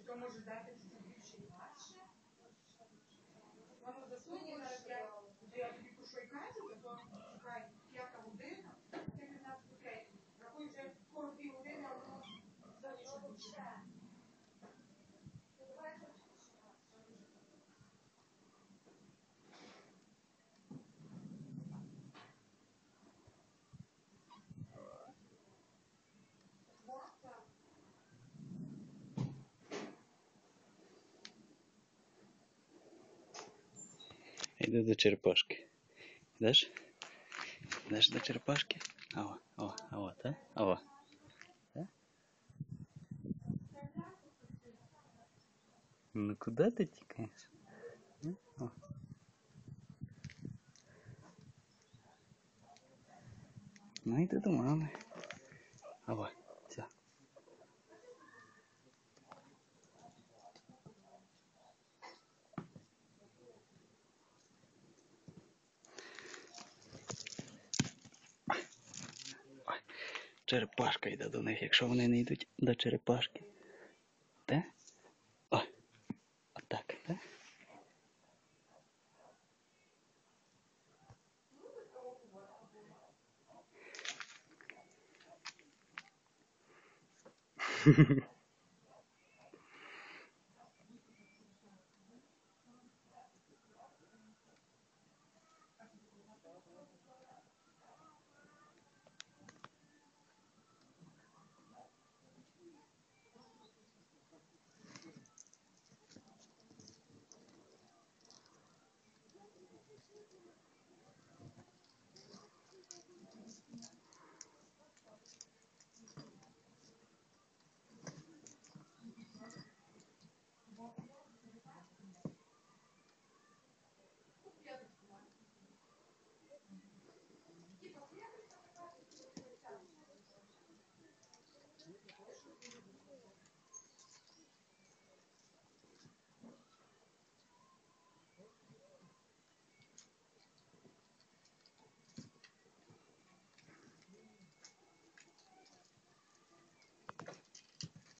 То може дати чуть більше інакше. Воно засунуло, я тобі про що й кажу, то чекай, 5 година, це 15:03. Рахуй вже скоро 2 години, а воно залишиться. Йду до черепашки. Йдеш? Йдеш до черепашки? Так? Ава. Так? Ну куди ти тікаєш? О. Ну йди до мами. Ава, все. Черепашка йде до них, якщо вони не йдуть до черепашки. Де? О, отак, так?